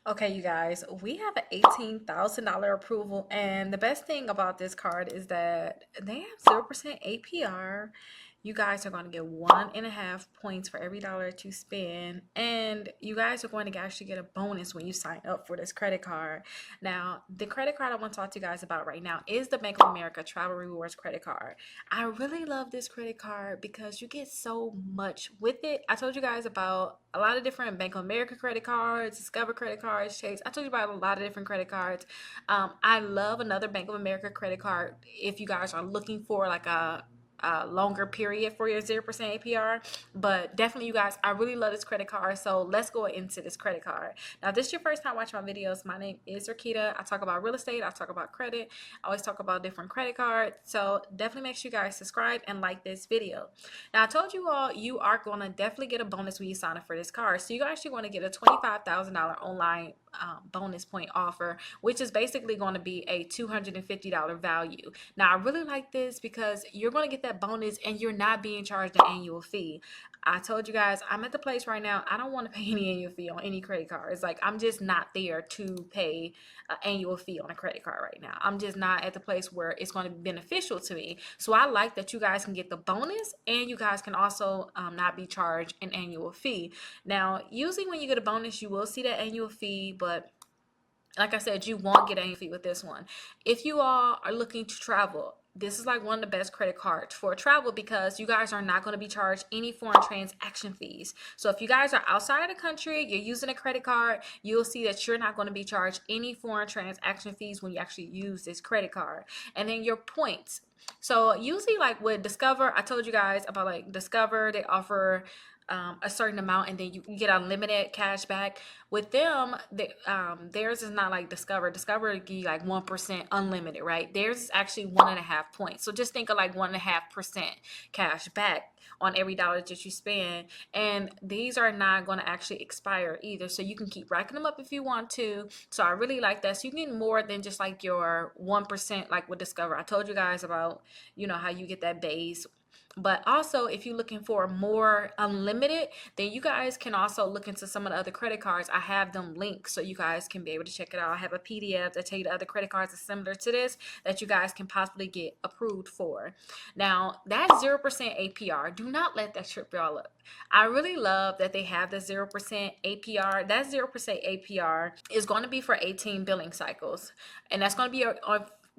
Okay, you guys, we have an $18,000 approval, and the best thing about this card is that they have 0% APR. You guys are going to get 1.5 points for every dollar that you spend, and you guys are going to actually get a bonus when you sign up for this credit card. Now, the credit card I want to talk to you guys about right now is the Bank of America Travel Rewards credit card. I really love this credit card because you get so much with it. I told you guys about a lot of different Bank of America credit cards, Discover credit cards, Chase. I told you about a lot of different credit cards. I love another Bank of America credit card if you guys are looking for like a longer period for your 0% APR. But definitely, you guys, I really love this credit card. So let's go into this credit card. Now, if this is your first time watching my videos, my name is Rickita. I talk about real estate, I talk about credit, I always talk about different credit cards. So definitely make sure you guys subscribe and like this video. Now, I told you all you are going to definitely get a bonus when you sign up for this card. So you're actually going to get a $25,000 online bonus point offer, which is basically going to be a $250 value. Now, I really like this because you're going to get that bonus and you're not being charged an annual fee. I told you guys, I'm at the place right now, I don't want to pay any annual fee on any credit card. It's like I'm just not there to pay an annual fee on a credit card right now. I'm just not at the place where it's going to be beneficial to me. So I like that you guys can get the bonus and you guys can also not be charged an annual fee. Now, usually when you get a bonus, you will see that annual fee, but like I said, you won't get any fee with this one. If you all are looking to travel, this is like one of the best credit cards for travel because you guys are not going to be charged any foreign transaction fees. So if you guys are outside of the country, you're using a credit card, you'll see that you're not going to be charged any foreign transaction fees when you actually use this credit card. And then your points. So usually like with Discover, I told you guys about like Discover, they offer a certain amount and then you can get unlimited cash back. With them, theirs is not like Discover. Discover give you like 1% unlimited, right? Theirs is actually 1.5 points. So just think of like 1.5% cash back on every dollar that you spend. And these are not going to actually expire either. So you can keep racking them up if you want to. So I really like that. So you get more than just like your 1% like with Discover. I told you guys about, how you get that base, but also, if you're looking for more unlimited, then you guys can also look into some of the other credit cards. I have them linked so you guys can be able to check it out. I have a PDF that tell you the other credit cards are similar to this that you guys can possibly get approved for. Now, that 0% APR, do not let that trip y'all up. I really love that they have the 0% APR. That 0% APR is going to be for 18 billing cycles, and that's going to be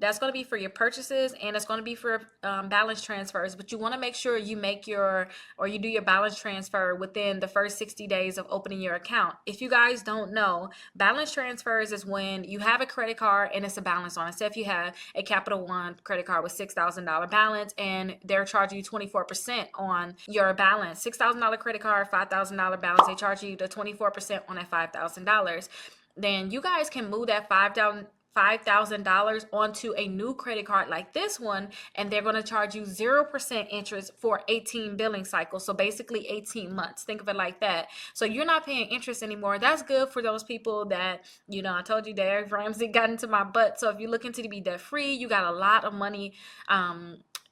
that's going to be for your purchases and it's going to be for balance transfers. But you want to make sure you you do your balance transfer within the first 60 days of opening your account. If you guys don't know, balance transfers is when you have a credit card and it's a balance on it. So if you have a Capital One credit card with $6,000 balance and they're charging you 24% on your balance, $6,000 credit card, $5,000 balance, they charge you the 24% on that $5,000. Then you guys can move that $5,000 onto a new credit card like this one, and they're going to charge you 0% interest for 18 billing cycles. So basically 18 months. Think of it like that. So you're not paying interest anymore. That's good for those people that, I told you Dave Ramsey got into my butt. So if you're looking to be debt free, you got a lot of money.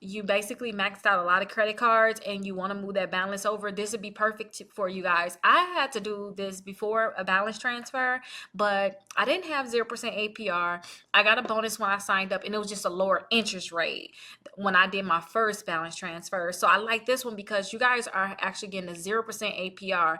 You basically maxed out a lot of credit cards and you want to move that balance over, this would be perfect for you guys. I had to do this before a balance transfer, but I didn't have 0% APR. I got a bonus when I signed up and it was just a lower interest rate when I did my first balance transfer. So I like this one because you guys are actually getting a 0% APR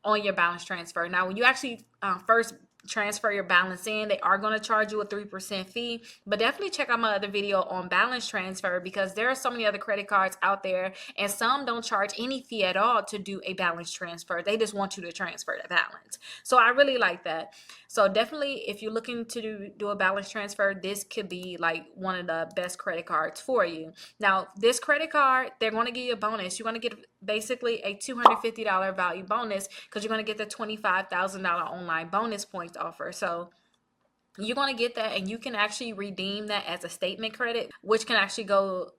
on your balance transfer. Now, when you actually first transfer your balance in, they are going to charge you a 3% fee. But definitely check out my other video on balance transfer because there are so many other credit cards out there and some don't charge any fee at all to do a balance transfer. They just want you to transfer the balance. So I really like that. So definitely, if you're looking to do a balance transfer, this could be like one of the best credit cards for you. Now, this credit card, they're going to give you a bonus. You're going to get basically a $250 value bonus because you're going to get the $25,000 online bonus points offer. So you're going to get that and you can actually redeem that as a statement credit, which can actually go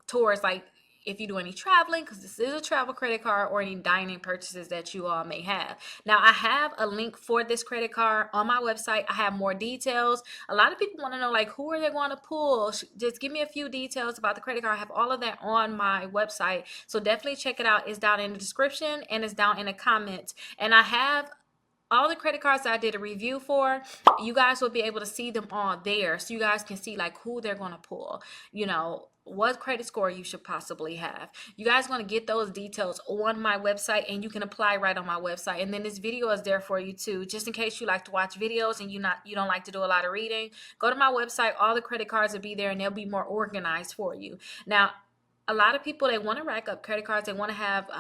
towards like if you do any traveling, because this is a travel credit card, or any dining purchases that you all may have. Now, I have a link for this credit card on my website. I have more details. A lot of people want to know, like, who are they going to pull? Just give me a few details about the credit card. I have all of that on my website. So definitely check it out. It's down in the description and it's down in the comments. And I have all the credit cards that I did a review for, you guys will be able to see them all there. So you guys can see like who they're going to pull, you know, what credit score you should possibly have. You guys want to get those details on my website, and you can apply right on my website. And then this video is there for you too, just in case you like to watch videos and you don't like to do a lot of reading. Go to my website, all the credit cards will be there, and they'll be more organized for you. Now, a lot of people, they want to rack up credit cards. They want to have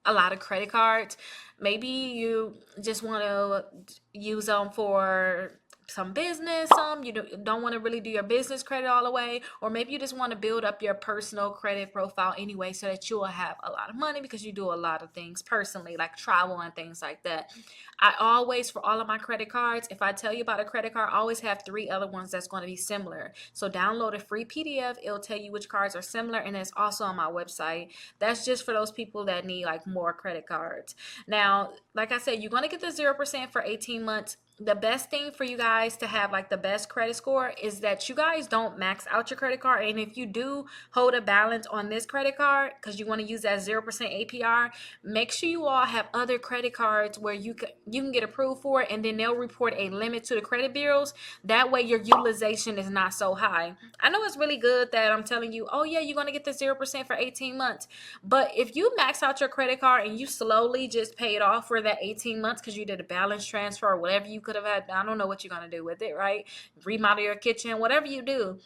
a lot of credit cards. Maybe you just want to use them for some business, some you don't want to really do your business credit all the way, or maybe you just want to build up your personal credit profile anyway, so that you will have a lot of money because you do a lot of things personally, like travel and things like that. I always, for all of my credit cards, if I tell you about a credit card, I always have 3 other ones that's going to be similar. So download a free PDF. It'll tell you which cards are similar, and it's also on my website. That's just for those people that need like more credit cards. Now, like I said, you're going to get the 0% for 18 months. The best thing for you guys to have like the best credit score is that you guys don't max out your credit card. And if you do hold a balance on this credit card, because you want to use that 0% APR, make sure you all have other credit cards where you can get approved for it, and then they'll report a limit to the credit bureaus. That way your utilization is not so high. I know it's really good that I'm telling you, oh yeah, you're going to get the 0% for 18 months. But if you max out your credit card and you slowly just pay it off for that 18 months because you did a balance transfer or whatever you could have had, I don't know what you're going to do with it, right? Remodel your kitchen, whatever you do.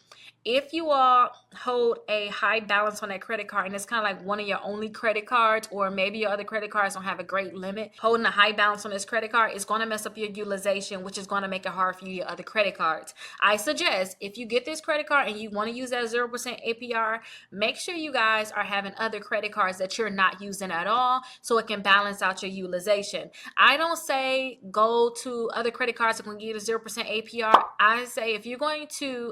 If you all hold a high balance on that credit card, and it's kind of like one of your only credit cards, or maybe your other credit cards don't have a great limit, holding a high balance on this credit card is going to mess up your utilization, which is going to make it hard for you your other credit cards. I suggest if you get this credit card and you want to use that 0% APR, make sure you guys are having other credit cards that you're not using at all, so it can balance out your utilization. I don't say go to other credit cards that can give you the 0% APR. I say if you're going to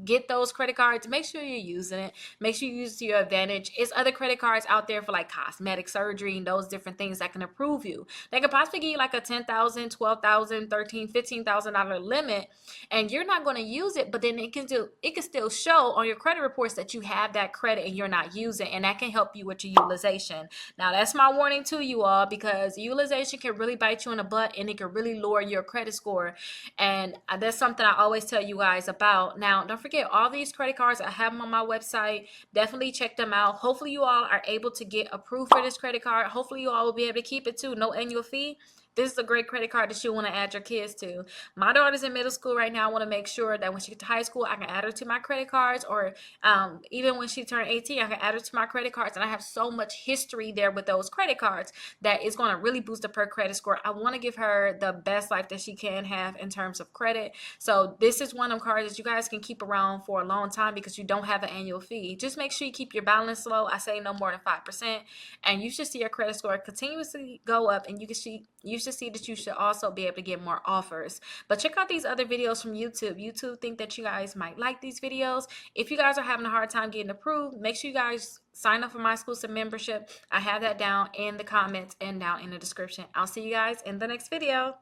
get those credit cards, make sure you're using it. Make sure you use it to your advantage. It's other credit cards out there for like cosmetic surgery and those different things that can approve you. They could possibly give you like a $10,000, $12,000, $13,000, $15,000 limit, and you're not going to use it, but then it can still show on your credit reports that you have that credit and you're not using, and that can help you with your utilization. Now, that's my warning to you all, because utilization can really bite you in the butt, and it can really lower your credit score. And that's something I always tell you guys about. Now, don't forget, all these credit cards, I have them on my website. Definitely check them out. Hopefully you all are able to get approved for this credit card. Hopefully you all will be able to keep it too. No annual fee. This is a great credit card that you want to add your kids to. My daughter's in middle school right now. I want to make sure that when she gets to high school, I can add her to my credit cards, or even when she turned 18, I can add her to my credit cards. And I have so much history there with those credit cards that is going to really boost up her credit score. I want to give her the best life that she can have in terms of credit. So this is one of them cards that you guys can keep around for a long time because you don't have an annual fee. Just make sure you keep your balance low. I say no more than 5%, and you should see your credit score continuously go up, and you should see that you should also be able to get more offers. But check out these other videos from YouTube. YouTube think that you guys might like these videos. If you guys are having a hard time getting approved, make sure you guys sign up for my exclusive membership. I have that down in the comments and down in the description. I'll see you guys in the next video.